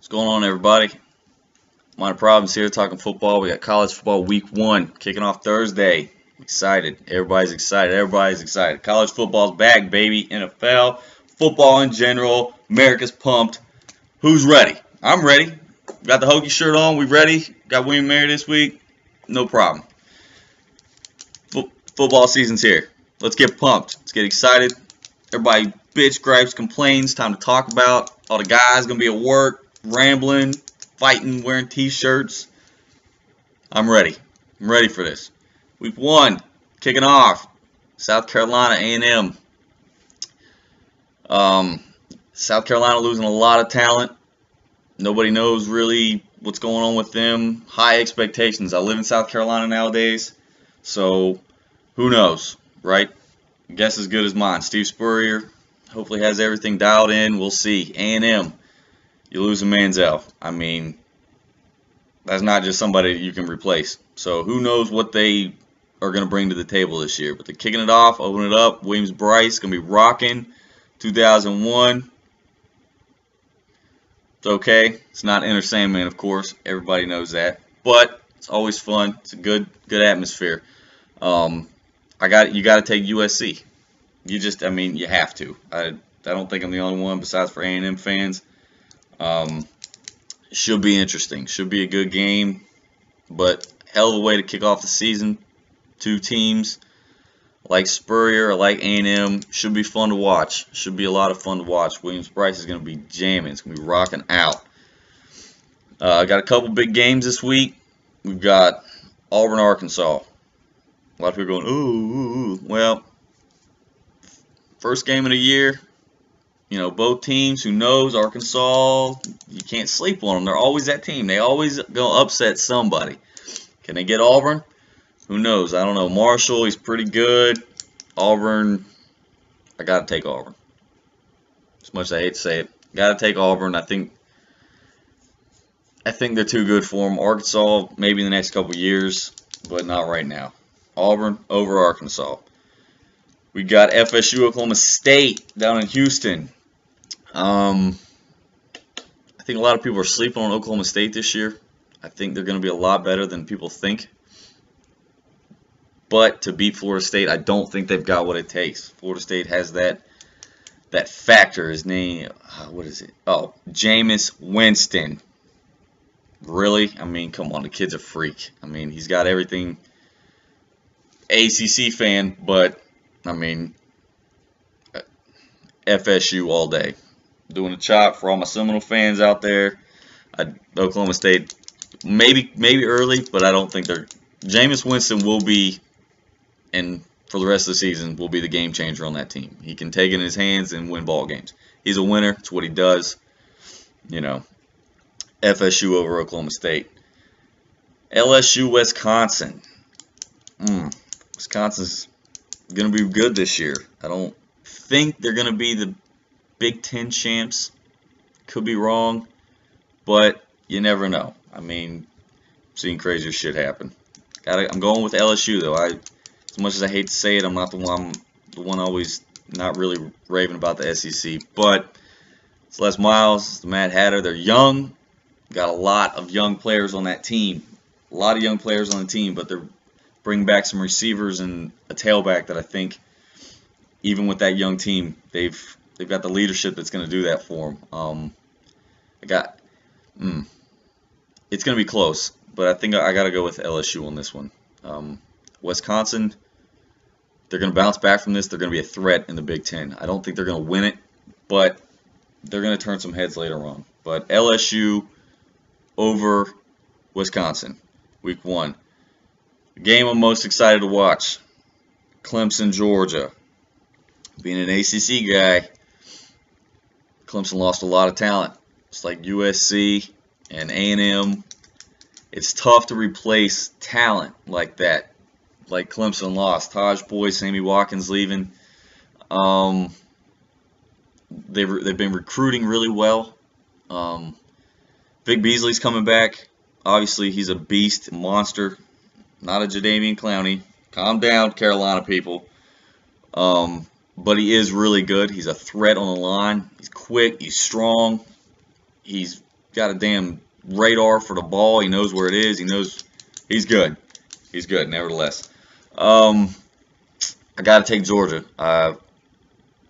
What's going on, everybody? Minor Problems here, talking football. We got college football week 1 kicking off Thursday. Excited. Everybody's excited. Everybody's excited. College football's back, baby. NFL, football in general. America's pumped. Who's ready? I'm ready. Got the Hokie shirt on. We ready. Got William Mary this week. No problem. Football season's here. Let's get pumped. Let's get excited. Everybody bitch, gripes, complains. Time to talk about. All the guys going to be at work. Rambling, fighting, wearing t-shirts. I'm ready. I'm ready for this. Week 1, kicking off. South Carolina A&M. South Carolina losing a lot of talent. Nobody knows really what's going on with them. High expectations. I live in South Carolina nowadays, so who knows, right? Guess as good as mine. Steve Spurrier hopefully has everything dialed in. We'll see. A&M. You lose a Manziel. I mean, that's not just somebody that you can replace. So who knows what they are going to bring to the table this year. But they're kicking it off, opening it up. Williams-Brice going to be rocking. 2001. It's okay. It's not Enter Sandman, of course. Everybody knows that. But it's always fun. It's a good atmosphere. You got to take USC. You have to. I don't think I'm the only one besides for A&M fans. Should be interesting. Should be a good game, but hell of a way to kick off the season. 2 teams like Spurrier or like A&M should be fun to watch. Should be a lot of fun to watch. Williams-Brice is going to be jamming. It's going to be rocking out. I got a couple big games this week. We've got Auburn, Arkansas. A lot of people going, ooh. Well, first game of the year. You know, both teams, who knows, Arkansas, you can't sleep on them. They're always that team. They always go upset somebody. Can they get Auburn? Who knows? I don't know. Marshall, he's pretty good. Auburn, I got to take Auburn. As much as I hate to say it, got to take Auburn. I think they're too good for them. Arkansas, maybe in the next couple years, but not right now. Auburn over Arkansas. We got FSU, Oklahoma State down in Houston. I think a lot of people are sleeping on Oklahoma State this year. I think they're going to be a lot better than people think. But to beat Florida State, I don't think they've got what it takes. Florida State has that factor. His name, what is it? Oh, Jameis Winston. Really? I mean, come on, the kid's a freak. I mean, he's got everything. ACC fan, but I mean, FSU all day. Doing a chop for all my Seminole fans out there. Oklahoma State, maybe early, but I don't think they're. Jameis Winston will be, and for the rest of the season, will be the game changer on that team. He can take it in his hands and win ball games. He's a winner. It's what he does. You know, FSU over Oklahoma State. LSU, Wisconsin. Wisconsin's going to be good this year. I don't think they're going to be the Big Ten champs. Could be wrong, but you never know. I mean, I've seen crazier shit happen. I'm going with LSU though. As much as I hate to say it, I'm not the one always not really raving about the SEC. But it's Les Miles, it's Matt Hatter. They're young. Got a lot of young players on that team. A lot of young players on the team, but they're bringing back some receivers and a tailback that I think, even with that young team, they've got the leadership that's going to do that for them. It's going to be close, but I think I got to go with LSU on this one. Wisconsin, they're going to bounce back from this. They're going to be a threat in the Big Ten. I don't think they're going to win it, but they're going to turn some heads later on. But LSU over Wisconsin, week 1. The game I'm most excited to watch, Clemson, Georgia. Being an ACC guy, Clemson lost a lot of talent. It's like USC and A&M. It's tough to replace talent like that, like Clemson lost. Taj Boyd, Sammy Watkins leaving. They've been recruiting really well. Vic Beasley's coming back. Obviously, he's a beast, monster. Not a Jadeveon Clowney. Calm down, Carolina people. But he is really good. He's a threat on the line. He's quick. He's strong. He's got a damn radar for the ball. He knows where it is. He knows he's good. He's good, nevertheless. I got to take Georgia. I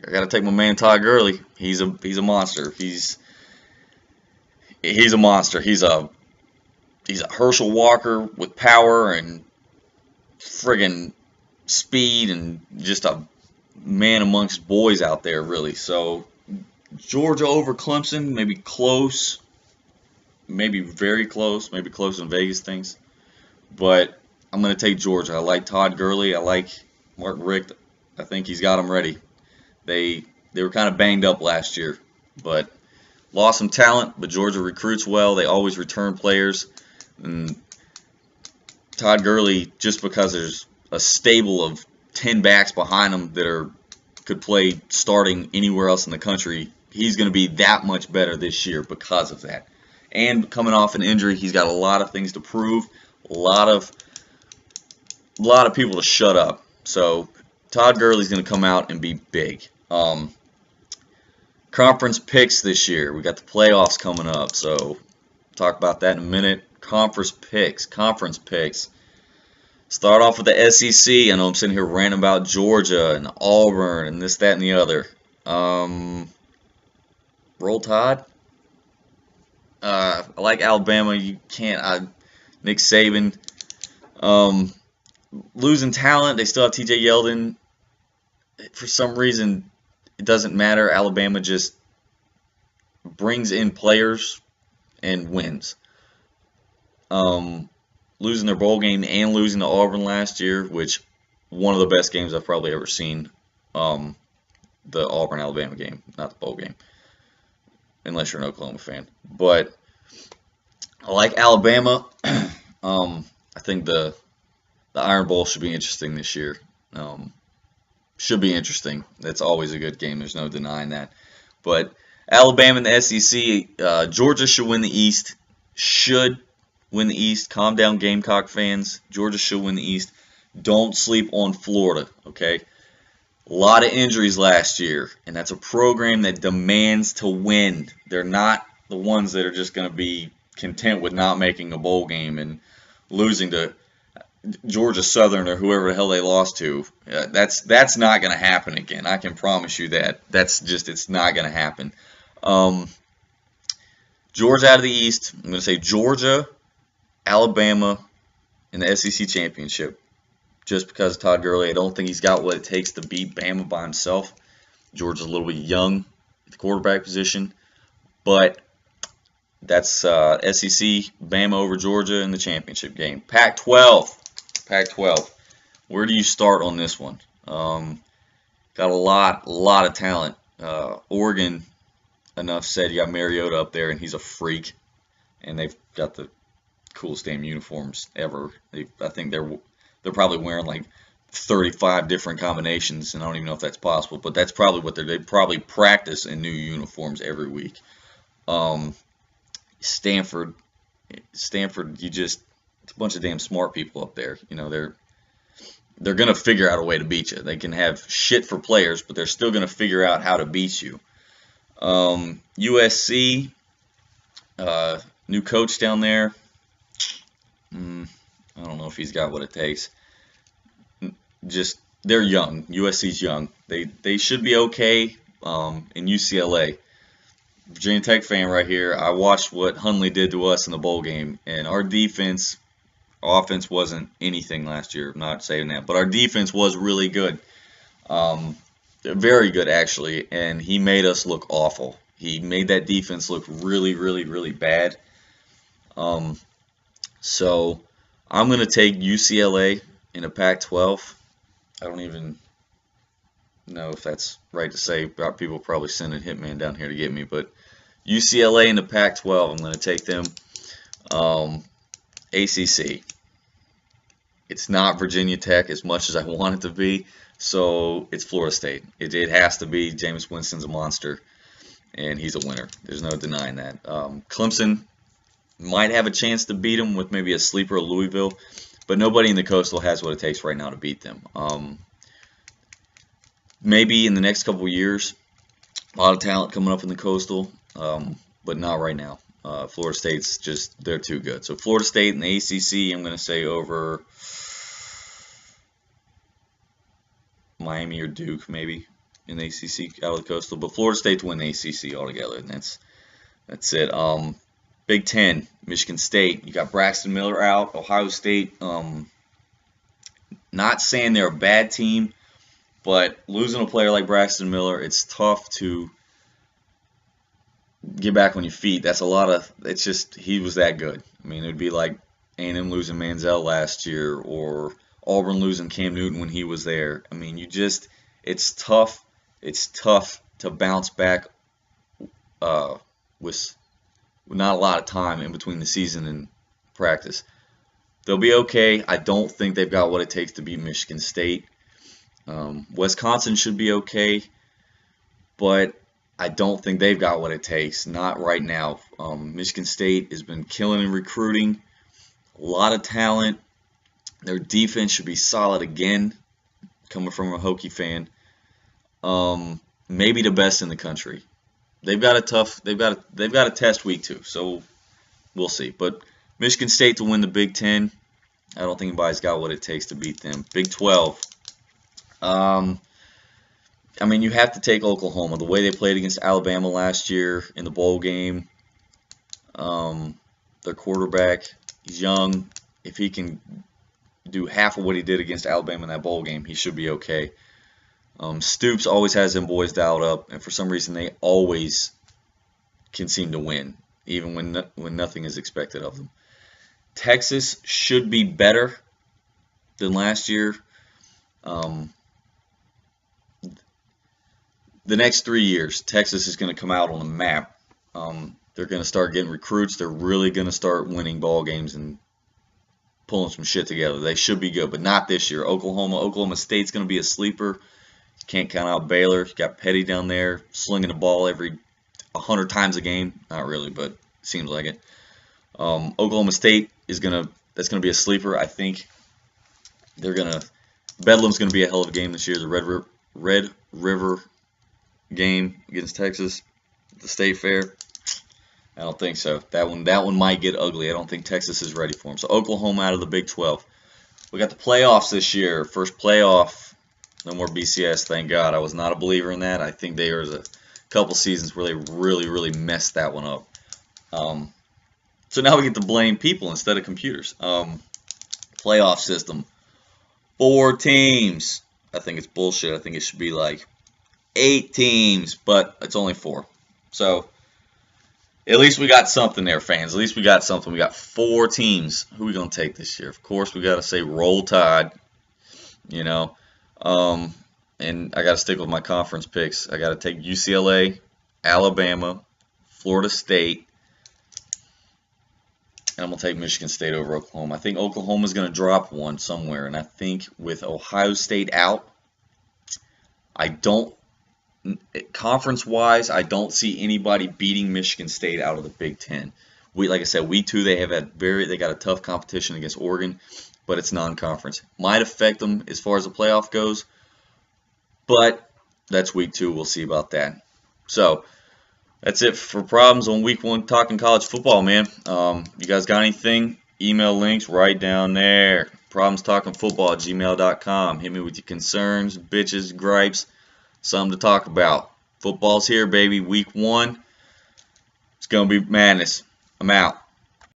got to take my man Todd Gurley. He's a monster. He's a monster. He's a Herschel Walker with power and friggin' speed and just a man amongst boys out there, really. So Georgia over Clemson, maybe close, maybe very close, maybe closer than Vegas thinks. But I'm going to take Georgia. I like Todd Gurley. I like Mark Richt. I think he's got them ready. They were kind of banged up last year, but lost some talent. But Georgia recruits well. They always return players. And Todd Gurley, just because there's a stable of 10 backs behind him that could play starting anywhere else in the country, he's going to be that much better this year because of that. And coming off an injury, he's got a lot of things to prove, a lot of people to shut up. So Todd Gurley's going to come out and be big. Conference picks this year. We got the playoffs coming up, so talk about that in a minute. Conference picks. Start off with the SEC. I know I'm sitting here ranting about Georgia and Auburn and this, that, and the other. Roll Tide. I like Alabama. You can't. Nick Saban. Losing talent. They still have T.J. Yeldon. For some reason, it doesn't matter. Alabama just brings in players and wins. Losing their bowl game and losing to Auburn last year, which one of the best games I've probably ever seen. The Auburn-Alabama game, not the bowl game, unless you're an Oklahoma fan. But I like Alabama. I think the Iron Bowl should be interesting this year. Should be interesting. That's always a good game. There's no denying that. But Alabama and the SEC, Georgia should win the East. Should win the East. Calm down, Gamecock fans. Georgia should win the East. Don't sleep on Florida, okay? A lot of injuries last year, and that's a program that demands to win. They're not the ones that are just going to be content with not making a bowl game and losing to Georgia Southern or whoever the hell they lost to. That's not going to happen again. I can promise you that. It's not going to happen. Georgia out of the East. I'm going to say Georgia, Alabama, in the SEC championship. Just because of Todd Gurley, I don't think he's got what it takes to beat Bama by himself. Georgia's a little bit young at the quarterback position, but that's SEC, Bama over Georgia in the championship game. Pac-12. Where do you start on this one? Got a lot of talent. Oregon, enough said. You got Mariota up there, and he's a freak, and they've got the coolest damn uniforms ever. I think they're probably wearing like 35 different combinations, and I don't even know if that's possible, but that's probably what they probably practice in new uniforms every week. Stanford, it's a bunch of damn smart people up there. You know, they're going to figure out a way to beat you. They can have shit for players, but they're still going to figure out how to beat you. USC, new coach down there. I don't know if he's got what it takes. They're young. USC's young. They should be okay. In UCLA, Virginia Tech fan right here. I watched what Hundley did to us in the bowl game, and our offense wasn't anything last year. I'm not saying that, but our defense was really good. Very good, actually, and he made us look awful. He made that defense look really, really, really bad. So I'm going to take UCLA in a Pac-12. I don't even know if that's right to say. People probably sending Hitman down here to get me, but UCLA in the Pac-12, I'm going to take them. ACC. It's not Virginia Tech as much as I want it to be, so it's Florida State. It has to be. Jameis Winston's a monster, and he's a winner. There's no denying that. Clemson might have a chance to beat them with maybe a sleeper of Louisville, but nobody in the Coastal has what it takes right now to beat them. Maybe in the next couple of years, a lot of talent coming up in the Coastal, but not right now. Florida State's just, they're too good. So Florida State and the ACC, I'm going to say over Miami or Duke maybe in the ACC out of the Coastal. But Florida State to win the ACC altogether, and that's it. Big Ten, Michigan State. You got Braxton Miller out. Ohio State. Not saying they're a bad team, but losing a player like Braxton Miller, it's tough to get back on your feet. That's a lot of. It's just he was that good. I mean, it would be like A&M losing Manziel last year, or Auburn losing Cam Newton when he was there. I mean, it's tough. It's tough to bounce back with not a lot of time in between the season and practice. They'll be okay. I don't think they've got what it takes to beat Michigan State. Wisconsin should be okay, but I don't think they've got what it takes. Not right now. Michigan State has been killing in recruiting. A lot of talent. Their defense should be solid again, coming from a Hokie fan. Maybe the best in the country. They've got a test week 2, so we'll see. But Michigan State to win the Big Ten, I don't think anybody's got what it takes to beat them. Big 12. I mean, you have to take Oklahoma. The way they played against Alabama last year in the bowl game, their quarterback, he's young. If he can do half of what he did against Alabama in that bowl game, he should be okay. Stoops always has them boys dialed up, and for some reason they always can seem to win, even when nothing is expected of them. Texas should be better than last year. The next 3 years, Texas is going to come out on the map. They're going to start getting recruits. They're really going to start winning ball games and pulling some shit together. They should be good, but not this year. Oklahoma State's going to be a sleeper. Can't count out Baylor. You got Petty down there slinging the ball every 100 times a game. Not really, but it seems like it. Oklahoma State that's gonna be a sleeper. I think Bedlam's gonna be a hell of a game this year. The Red River game against Texas, the State Fair. I don't think so. That one might get ugly. I don't think Texas is ready for them. So Oklahoma out of the Big 12. We got the playoffs this year. First playoff. No more BCS, thank God. I was not a believer in that. I think there was a couple seasons where they really, really messed that one up. So now we get to blame people instead of computers. Playoff system. 4 teams. I think it's bullshit. I think it should be like 8 teams, but it's only 4. So at least we got something there, fans. At least we got something. We got 4 teams. Who are we going to take this year? Of course, we got to say Roll Tide, you know. And I got to stick with my conference picks. I got to take UCLA, Alabama, Florida State, and I'm going to take Michigan State over Oklahoma. I think Oklahoma's going to drop one somewhere, and I think with Ohio State out, conference-wise, I don't see anybody beating Michigan State out of the Big Ten. Like I said, week 2 they got a tough competition against Oregon, but it's non-conference. Might affect them as far as the playoff goes, but that's week 2. We'll see about that. So that's it for problems on week 1 talking college football, man. You guys got anything? Email links right down there. ProblemsTalkinFootball@gmail.com. Hit me with your concerns, bitches, gripes, something to talk about. Football's here, baby. Week 1. It's going to be madness. I'm out.